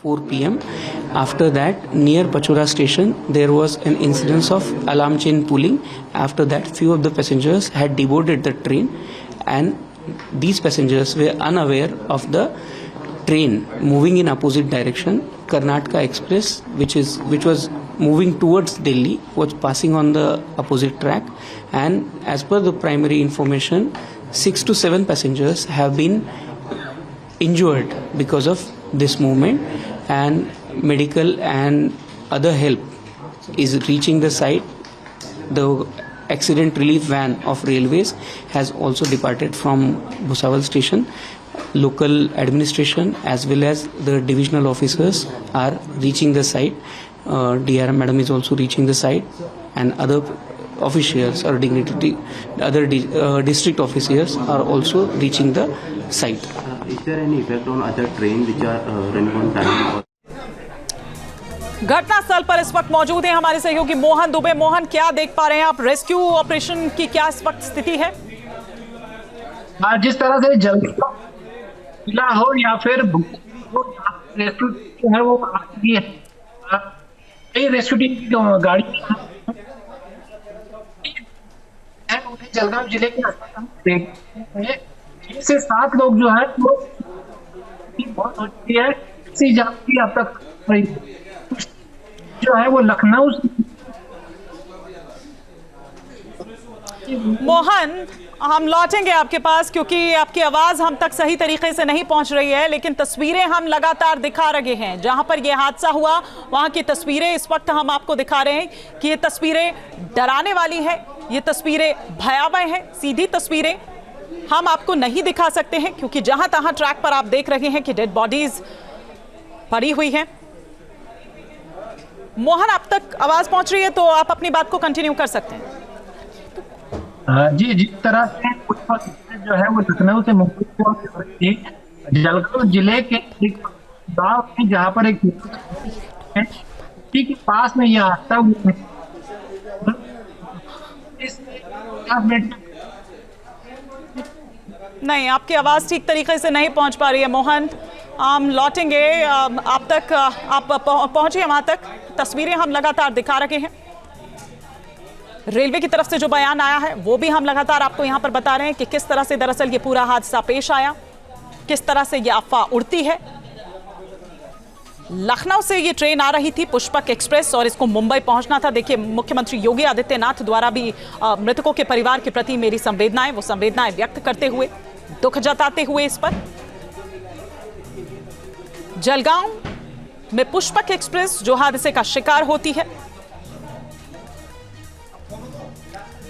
4 p.m. After that, near Pachora station, there was an incidence of alarm chain pulling. After that, few of the passengers had deboarded the train, and these passengers were unaware of the train moving in opposite direction. Karnataka Express, which was moving towards Delhi, was passing on the opposite track, and as per the primary information, 6 to 7 passengers have been injured because of this movement, and medical and other help is reaching the site. The accident relief van of railways has also departed from Bhusawal station. Local administration as well as the divisional officers are reaching the site. DRM madam is also reaching the site, and other officials or other district officers are also reaching the site. Is there any effect on other trains which are running on time? घटना स्थल पर इस वक्त मौजूद हैं हमारे सहयोगी मोहन दुबे। मोहन, क्या देख पा रहे हैं आप? रेस्क्यू ऑपरेशन की क्या इस वक्त स्थिति है? जिस तरह से जिला हो या फिर रेस्क्यू जो है वो रेस्क्यू टीम की गाड़ी उन्हें जलगांव जिले के अस्पताल 6 से 7 लोग जो है वो बहुत हो चुकी है। इसी जान की अब तक जो है वो लखनऊ। मोहन, हम लौटेंगे आपके पास क्योंकि आपकी आवाज हम तक सही तरीके से नहीं पहुंच रही है, लेकिन तस्वीरें हम लगातार दिखा रहे हैं। जहां पर यह हादसा हुआ वहां की तस्वीरें इस वक्त हम आपको दिखा रहे हैं कि ये तस्वीरें डराने वाली है, ये तस्वीरें भयावह है। सीधी तस्वीरें हम आपको नहीं दिखा सकते हैं क्योंकि जहां तहां ट्रैक पर आप देख रहे हैं कि डेड बॉडीज पड़ी हुई हैं। मोहन, आप तक आवाज पहुंच रही है तो आप अपनी बात को कंटिन्यू कर सकते हैं। जी, जिस तरह से जो है वो लखनऊ से मुंबई जलगांव जिले के एक गांव में जहां पर एक के पास में यह हादसा हुआ। नहीं, आपकी आवाज ठीक तरीके से नहीं पहुंच पा रही है मोहन। हम लौटेंगे आप तक, आप पहुंचिए वहां तक। तस्वीरें हम लगातार दिखा रहे हैं। रेलवे की तरफ से जो बयान आया है वो भी हम लगातार आपको यहां पर बता रहे हैं कि किस तरह से दरअसल ये पूरा हादसा पेश आया, किस तरह से ये अफवाह उड़ती है। लखनऊ से ये ट्रेन आ रही थी पुष्पक एक्सप्रेस और इसको मुंबई पहुंचना था। देखिए, मुख्यमंत्री योगी आदित्यनाथ द्वारा भी मृतकों के परिवार के प्रति मेरी संवेदनाएं, वो संवेदनाएं व्यक्त करते हुए, दुख जताते हुए इस पर। जलगांव में पुष्पक एक्सप्रेस जो हादसे का शिकार होती है।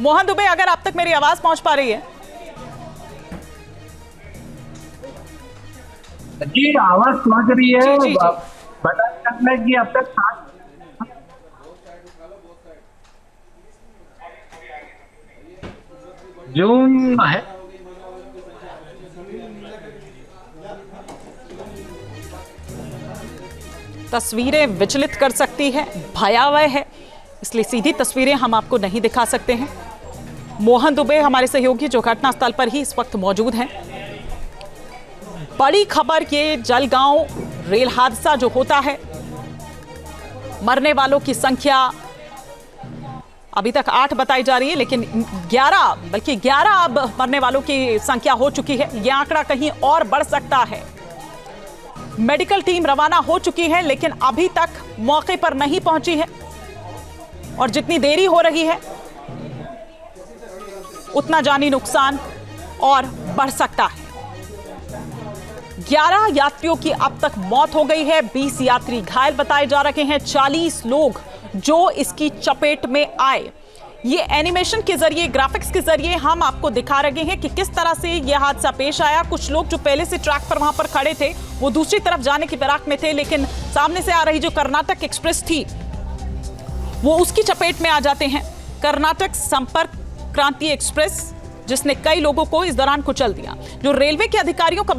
मोहन दुबे, अगर आप तक मेरी आवाज पहुंच पा रही है? जी, आवाज पहुंच रही है। जी। बता सकते हैं कि अब तक जून है। तस्वीरें विचलित कर सकती है, भयावह है, इसलिए सीधी तस्वीरें हम आपको नहीं दिखा सकते हैं। मोहन दुबे हमारे सहयोगी जो घटनास्थल पर ही इस वक्त मौजूद हैं। बड़ी खबर, ये जलगांव रेल हादसा जो होता है, मरने वालों की संख्या अभी तक 8 बताई जा रही है, लेकिन 11 अब मरने वालों की संख्या हो चुकी है। यह आंकड़ा कहीं और बढ़ सकता है। मेडिकल टीम रवाना हो चुकी है लेकिन अभी तक मौके पर नहीं पहुंची है, और जितनी देरी हो रही है उतना जानी नुकसान और बढ़ सकता है। 11 यात्रियों की अब तक मौत हो गई है, 20 यात्री घायल बताए जा रहे हैं, 40 लोग जो इसकी चपेट में आए। ये एनिमेशन के जरिए, ग्राफिक्स के जरिए हम आपको दिखा रहे हैं कि किस तरह से यह हादसा पेश आया। कुछ लोग जो पहले से ट्रैक पर वहां पर खड़े थे वो दूसरी तरफ जाने की फिराक में थे, लेकिन सामने से आ रही जो कर्नाटक एक्सप्रेस थी वो उसकी चपेट में आ जाते हैं। कर्नाटक संपर्क क्रांति एक्सप्रेस जिसने कई लोगों को इस दौरान कुचल दिया। जो रेलवे के अधिकारी के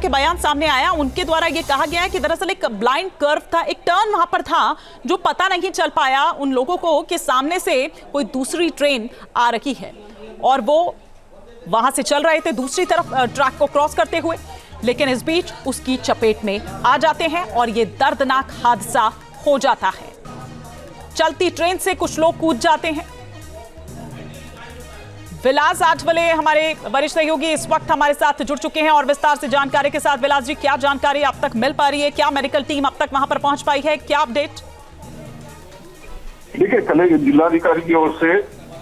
बयान सामने आया, उनके द्वारा यह कहा गया है कि दरअसल एक ब्लाइंड कर्व था, एक टर्न वहां पर था जो पता नहीं चल पाया उन लोगों को कि सामने से कोई दूसरी ट्रेन आ रही है, और वो वहां से चल रहे थे दूसरी तरफ ट्रैक को क्रॉस करते हुए। लेकिन इस बीच उसकी चपेट में आ जाते हैं और ये दर्दनाक हादसा हो जाता है। चलती ट्रेन से कुछ लोग कूद जाते हैं। विलास आठवले हमारे वरिष्ठ सहयोगी इस वक्त हमारे साथ जुड़ चुके हैं और विस्तार से जानकारी के साथ। विलास जी, क्या जानकारी अब तक मिल पा रही है? क्या मेडिकल टीम अब तक वहां पर पहुंच पाई है? क्या अपडेट? देखिए, कल जिलाधिकारी की ओर से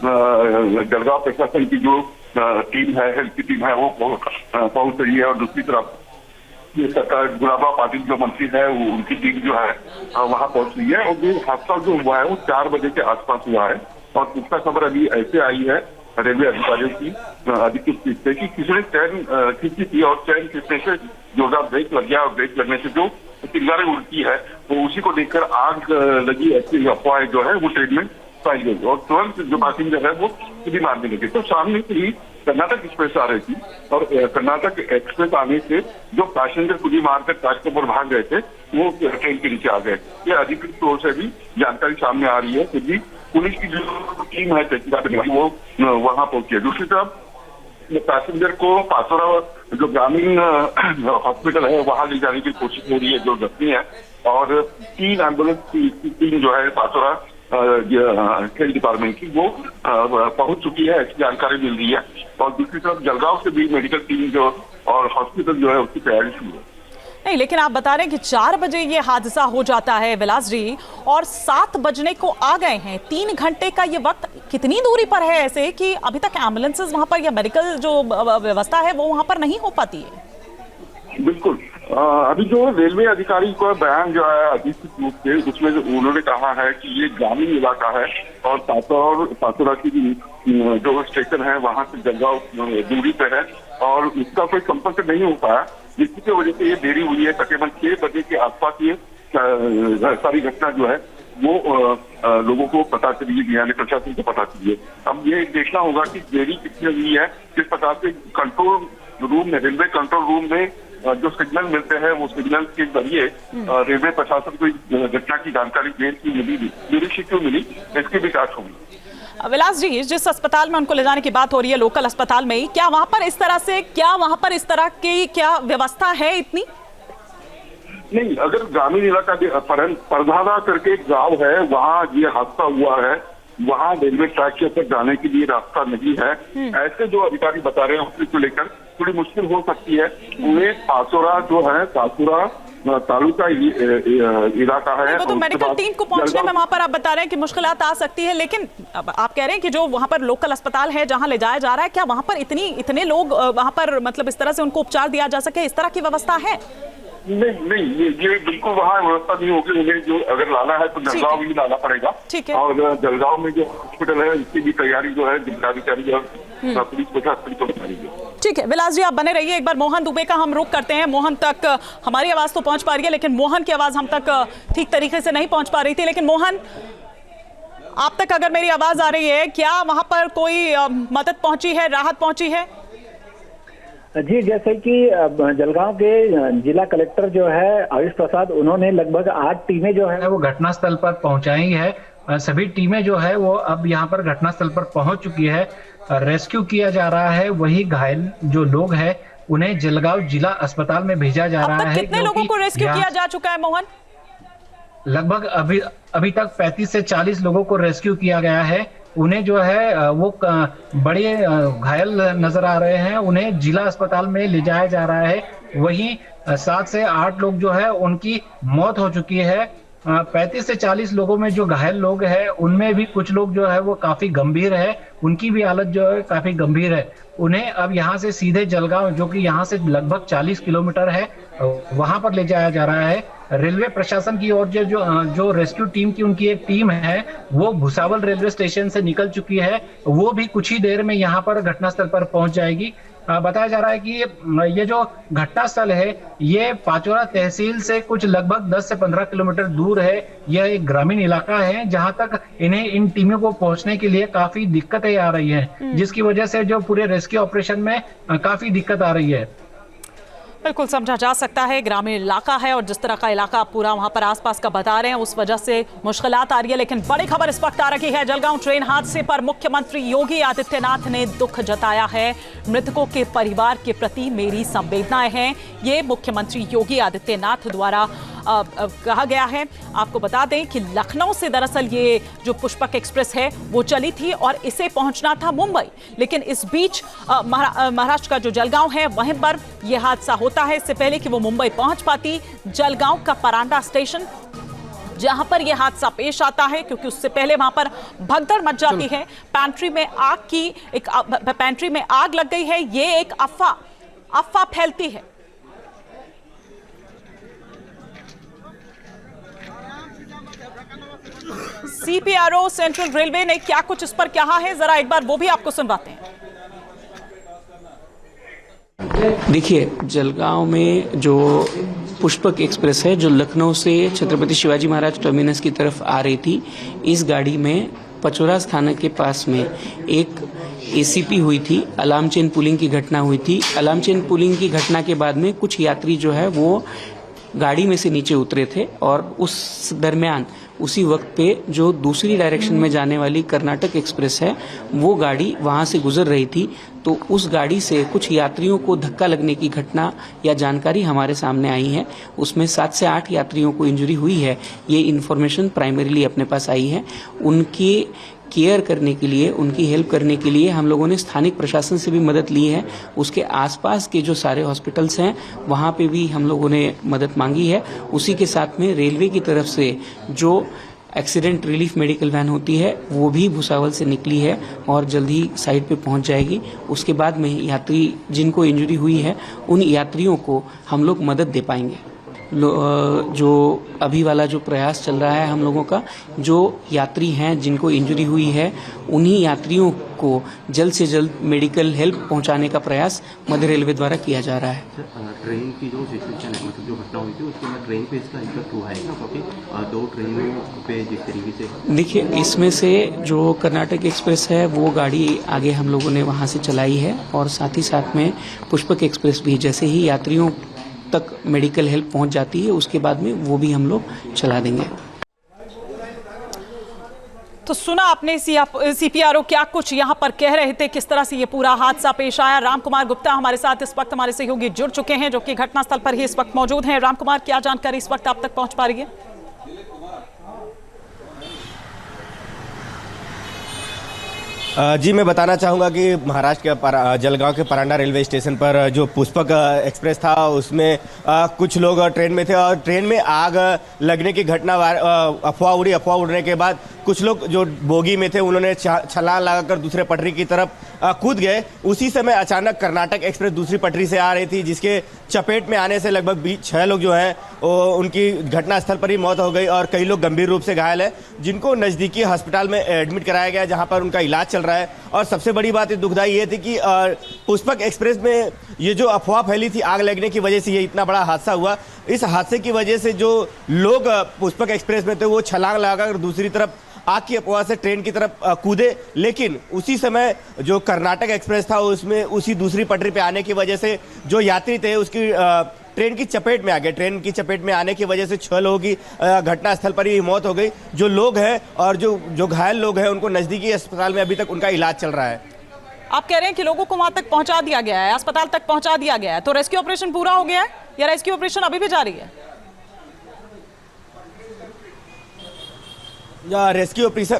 जलगांव प्रशासन की जो टीम है, हेल्थ की टीम है, वो पहुंच रही है। और दूसरी तरफ ये सरकार गुलाबा पाटिल जो मंत्री है, उनकी टीम जो है वहां पहुंच रही है। और ये हादसा जो हुआ है वो 4 बजे के आसपास हुआ है। और दूसरा खबर अभी ऐसे आई है रेलवे अधिकारियों की अधिकृत चीज से कि किसी ने चैन खींची थी और चैन खींचने से जोरदार ब्रेक लग गया और ब्रेक लगने से जो चिंगारी उड़ती है वो उसी को देखकर आग लगी ऐसी अफवाह जो है वो ट्रेन में पाई गई। और तुरंत जो पैसेंजर है वो सीधी मारने लगे। तो सामने से ही कर्नाटक एक्सप्रेस आ रही थी और कर्नाटक एक्सप्रेस आने से जो पैसेंजर खुदी मारकर ट्रैक के ऊपर भाग गए थे वो ट्रेन के नीचे आ गए। ये अधिकृत तौर से भी जानकारी सामने आ रही है। फिर भी पुलिस की जो टीम है वो वहां पहुंची है। दूसरी तरफ पैसेंजर को पासोरा जो ग्रामीण हॉस्पिटल है वहां ले जाने की कोशिश हो रही है जो जख्मी है। और 3 एम्बुलेंस की टीम जो है पासोरा हेल्थ डिपार्टमेंट की वो पहुंच चुकी है, ऐसी जानकारी मिल रही है। और दूसरी तरफ जलगांव से भी मेडिकल टीम जो और हॉस्पिटल जो है उसकी तैयारी शुरू है। नहीं, लेकिन आप बता रहे हैं कि 4 बजे ये हादसा हो जाता है विलास जी, और 7 बजने को आ गए हैं। 3 घंटे का ये वक्त कितनी दूरी पर है ऐसे कि अभी तक एम्बुलेंसेज वहां पर या मेडिकल जो व्यवस्था है वो वहां पर नहीं हो पाती है? बिल्कुल, अभी जो रेलवे अधिकारी का बयान जो है अधिकृत रूप से उसमें उन्होंने कहा है कि ये ग्रामीण इलाका है और पासोरा की जो स्टेशन है वहां से जलगांव दूरी पे है और उसका कोई संपर्क नहीं हो पाया, जिसकी वजह से ये देरी हुई है। तकरीबन 6 बजे के आसपास ये सारी घटना जो है वो लोगों को पता चली है, यानी प्रशासन को पता चली है। अब ये देखना होगा कि देरी कितनी हुई है, किस प्रकार से कंट्रोल रूम में, रेलवे कंट्रोल रूम में जो सिग्नल मिलते हैं वो सिग्नल के जरिए रेलवे प्रशासन को घटना की जानकारी देर की मिली क्यों मिली, इसकी भी जांच होगी। विलास जी, जिस अस्पताल में उनको ले जाने की बात हो रही है, लोकल अस्पताल में ही, क्या वहां पर इस तरह की क्या व्यवस्था है इतनी? नहीं, अगर ग्रामीण इलाका परधारा करके एक गांव है वहाँ ये हादसा हुआ है, वहाँ रेलवे ट्रैक के ऊपर जाने के लिए रास्ता नहीं है, ऐसे जो अधिकारी बता रहे हैं उसको लेकर थोड़ी मुश्किल हो सकती है। उन्हें पासोरा जो है, पासोरा तालुका इलाका है। तो मेडिकल टीम को पहुंचने में वहां पर आप बता रहे हैं कि मुश्किलात आ सकती है, लेकिन आप कह रहे हैं कि जो वहां पर लोकल अस्पताल है जहां ले जाया जा रहा है, क्या वहां पर इतने लोग वहां पर मतलब इस तरह से उनको उपचार दिया जा सके, इस तरह की व्यवस्था है? नहीं, ये बिल्कुल वहाँ व्यवस्था नहीं होगी। उन्हें जो अगर लाना है तो जलगांव ही लाना पड़ेगा। ठीक है। और जलगांव में जो हॉस्पिटल है इसकी भी तैयारी जो है जिलाधिकारी और पुलिस प्रशासन को करेगी। ठीक है विलास जी, आप बने रहिए। एक बार मोहन दुबे का हम रुख करते हैं। मोहन तक हमारी आवाज तो पहुंच पा रही है, लेकिन मोहन की आवाज हम तक ठीक तरीके से नहीं पहुंच पा रही थी। लेकिन मोहन, आप तक अगर मेरी आवाज आ रही है, क्या वहां पर कोई मदद पहुंची है, राहत पहुंची है? जी, जैसे कि जलगांव के जिला कलेक्टर जो है आयुष प्रसाद, उन्होंने लगभग 8 टीमें जो है वो घटनास्थल पर पहुंचाई है। सभी टीमें जो है वो अब यहाँ पर घटनास्थल पर पहुंच चुकी है। रेस्क्यू किया जा रहा है। वही घायल जो लोग हैं उन्हें जलगांव जिला अस्पताल में भेजा जा रहा है। कितने लोगों को रेस्क्यू किया जा चुका है मोहन? लगभग अभी तक 35 से 40 लोगों को रेस्क्यू किया गया है। उन्हें जो है वो बड़े घायल नजर आ रहे हैं, उन्हें जिला अस्पताल में ले जाया जा रहा है। वहीं 7 से 8 लोग जो है उनकी मौत हो चुकी है। 35 से 40 लोगों में जो घायल लोग हैं उनमें भी कुछ लोग जो है वो काफी गंभीर है, उनकी भी हालत जो है काफी गंभीर है। उन्हें अब यहाँ से सीधे जलगांव, जो कि यहाँ से लगभग 40 किलोमीटर है, वहां पर ले जाया जा रहा है। रेलवे प्रशासन की ओर जो रेस्क्यू टीम की उनकी एक टीम है वो भुसावल रेलवे स्टेशन से निकल चुकी है। वो भी कुछ ही देर में यहाँ पर घटनास्थल पर पहुंच जाएगी। बताया जा रहा है कि ये जो घटनास्थल है ये पाचोरा तहसील से कुछ लगभग 10 से 15 किलोमीटर दूर है। यह एक ग्रामीण इलाका है जहां तक इन्हें इन टीमों को पहुंचने के लिए काफी दिक्कतें आ रही हैं, जिसकी वजह से जो पूरे रेस्क्यू ऑपरेशन में काफी दिक्कत आ रही है। बिल्कुल समझा जा सकता है, ग्रामीण इलाका है और जिस तरह का इलाका आप पूरा वहां पर आसपास का बता रहे हैं उस वजह से मुश्किलात आ रही है। लेकिन बड़ी खबर इस वक्त आ रही है, जलगांव ट्रेन हादसे पर मुख्यमंत्री योगी आदित्यनाथ ने दुख जताया है। मृतकों के परिवार के प्रति मेरी संवेदनाएं हैं, ये मुख्यमंत्री योगी आदित्यनाथ द्वारा कहा गया है। आपको बता दें कि लखनऊ से दरअसल ये जो पुष्पक एक्सप्रेस है वो चली थी और इसे पहुंचना था मुंबई, लेकिन इस बीच महाराष्ट्र का जो जलगांव है वहीं पर यह हादसा होता है। इससे पहले कि वो मुंबई पहुंच पाती, जलगांव का परांडा स्टेशन जहां पर यह हादसा पेश आता है, क्योंकि उससे पहले वहां पर भगदड़ मच जाती है। पैंट्री में आग लग गई है, ये एक अफवाह फैलती है। सीपीआरओ सेंट्रल रेलवे ने क्या कुछ इस पर कहा है, जरा एक बार वो भी आपको सुनवाते हैं। देखिए, जलगांव में जो पुष्पक एक्सप्रेस है जो लखनऊ से छत्रपति शिवाजी महाराज टर्मिनस की तरफ आ रही थी, इस गाड़ी में पचोरा थाना के पास में एक एसीपी हुई थी, अलार्म चेन पुलिंग की घटना हुई थी। अलार्म चेन पुलिंग की घटना के बाद में कुछ यात्री जो है वो गाड़ी में से नीचे उतरे थे और उस दरमियान उसी वक्त पे जो दूसरी डायरेक्शन में जाने वाली कर्नाटक एक्सप्रेस है वो गाड़ी वहां से गुजर रही थी, तो उस गाड़ी से कुछ यात्रियों को धक्का लगने की घटना या जानकारी हमारे सामने आई है। उसमें 7 से 8 यात्रियों को इंजरी हुई है, ये इन्फॉर्मेशन प्राइमरीली अपने पास आई है। उनके केयर करने के लिए, उनकी हेल्प करने के लिए हम लोगों ने स्थानिक प्रशासन से भी मदद ली है। उसके आसपास के जो सारे हॉस्पिटल्स हैं वहाँ पे भी हम लोगों ने मदद मांगी है। उसी के साथ में रेलवे की तरफ से जो एक्सीडेंट रिलीफ मेडिकल वैन होती है वो भी भुसावल से निकली है और जल्द ही साइट पे पहुंच जाएगी। उसके बाद में यात्री जिनको इंजरी हुई है उन यात्रियों को हम लोग मदद दे पाएंगे। जो अभी वाला जो प्रयास चल रहा है हम लोगों का, जो यात्री हैं जिनको इंजरी हुई है उन्हीं यात्रियों को जल्द से जल्द मेडिकल हेल्प पहुंचाने का प्रयास मध्य रेलवे द्वारा किया जा रहा है। ट्रेन की जो सिचुएशन है, मतलब जो घटना हुई थी उसके बाद ट्रेन पे इसका इफेक्ट हुआ है ना, क्योंकि 2 ट्रेनों पे जिस तरीके से देखिए, इसमें से जो कर्नाटक एक्सप्रेस है वो गाड़ी आगे हम लोगों ने वहाँ से चलाई है और साथ ही साथ में पुष्पक एक्सप्रेस भी जैसे ही यात्रियों तक मेडिकल हेल्प पहुंच जाती है उसके बाद में वो भी हम लोग चला देंगे। तो सुना आपने सीपीआरओ क्या कुछ यहां पर कह रहे थे, किस तरह से ये पूरा हादसा पेश आया। राम कुमार गुप्ता हमारे साथ इस वक्त हमारे सहयोगी जुड़ चुके हैं जो कि घटनास्थल पर ही इस वक्त मौजूद हैं। राम कुमार, क्या जानकारी इस वक्त आप तक पहुंच पा रही है? जी, मैं बताना चाहूँगा कि महाराष्ट्र के जलगांव के परांडा रेलवे स्टेशन पर जो पुष्पक एक्सप्रेस था उसमें कुछ लोग ट्रेन में थे और ट्रेन में आग लगने की घटना अफवाह उड़ने के बाद कुछ लोग जो बोगी में थे उन्होंने छलांग लगाकर दूसरे पटरी की तरफ कूद गए। उसी समय अचानक कर्नाटक एक्सप्रेस दूसरी पटरी से आ रही थी जिसके चपेट में आने से लगभग 6 लोग जो हैं उनकी घटनास्थल पर ही मौत हो गई और कई लोग गंभीर रूप से घायल हैं जिनको नज़दीकी अस्पताल में एडमिट कराया गया जहां पर उनका इलाज चल रहा है। और सबसे बड़ी बात दुखदाई ये थी कि पुष्पक एक्सप्रेस में ये जो अफवाह फैली थी आग लगने की वजह से ये इतना बड़ा हादसा हुआ। इस हादसे की वजह से जो लोग पुष्पक एक्सप्रेस में थे वो छलांग लगाकर दूसरी तरफ आग की अफवाह से ट्रेन की तरफ कूदे, लेकिन उसी समय जो कर्नाटक एक्सप्रेस था उसमें उसी दूसरी पटरी पे आने की वजह से जो यात्री थे उसकी ट्रेन की चपेट में आ गए। ट्रेन की चपेट में आने की वजह से 6 लोगों की घटनास्थल पर ही मौत हो गई। जो लोग हैं और जो घायल लोग हैं उनको नजदीकी अस्पताल में अभी तक उनका इलाज चल रहा है। आप कह रहे हैं कि लोगों को वहां तक पहुंचा दिया गया है, अस्पताल तक पहुंचा दिया गया है, तो रेस्क्यू ऑपरेशन पूरा हो गया है या रेस्क्यू ऑपरेशन अभी भी जारी है? रेस्क्यू ऑपरेशन,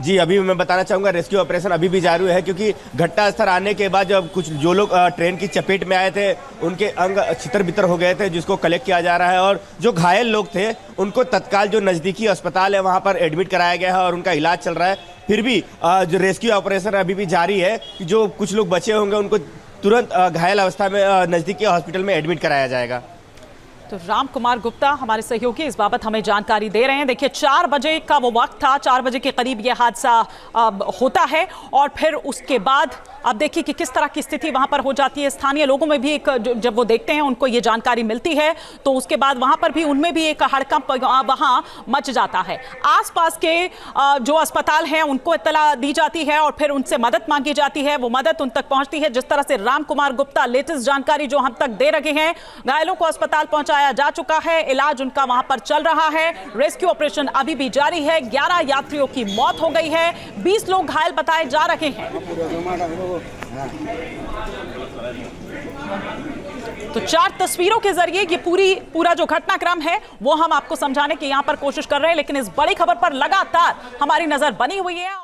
जी अभी मैं बताना चाहूँगा रेस्क्यू ऑपरेशन अभी भी जारी है क्योंकि घटनास्थल आने के बाद जब कुछ जो लोग ट्रेन की चपेट में आए थे उनके अंग छितर बितर हो गए थे जिसको कलेक्ट किया जा रहा है और जो घायल लोग थे उनको तत्काल जो नज़दीकी अस्पताल है वहाँ पर एडमिट कराया गया है और उनका इलाज चल रहा है। फिर भी जो रेस्क्यू ऑपरेशन अभी भी जारी है, जो कुछ लोग बचे होंगे उनको तुरंत घायल अवस्था में नज़दीकी हॉस्पिटल में एडमिट कराया जाएगा। तो राम कुमार गुप्ता हमारे सहयोगी इस बाबत हमें जानकारी दे रहे हैं। देखिए 4 बजे का वो वक्त था, 4 बजे के करीब ये हादसा होता है और फिर उसके बाद अब देखिए कि किस तरह की स्थिति वहां पर हो जाती है। स्थानीय लोगों में भी एक जब वो देखते हैं उनको ये जानकारी मिलती है तो उसके बाद वहां पर भी उनमें भी एक हड़कंप वहां मच जाता है। आसपास के जो अस्पताल हैं उनको इत्तला दी जाती है और फिर उनसे मदद मांगी जाती है, वो मदद उन तक पहुंचती है। जिस तरह से राम कुमार गुप्ता लेटेस्ट जानकारी जो हम तक दे रहे हैं, घायलों को अस्पताल पहुंचाया जा चुका है, इलाज उनका वहां पर चल रहा है, रेस्क्यू ऑपरेशन अभी भी जारी है। 11 यात्रियों की मौत हो गई है, 20 लोग घायल बताए जा रहे हैं। तो 4 तस्वीरों के जरिए ये पूरा जो घटनाक्रम है वो हम आपको समझाने की यहां पर कोशिश कर रहे हैं, लेकिन इस बड़ी खबर पर लगातार हमारी नजर बनी हुई है।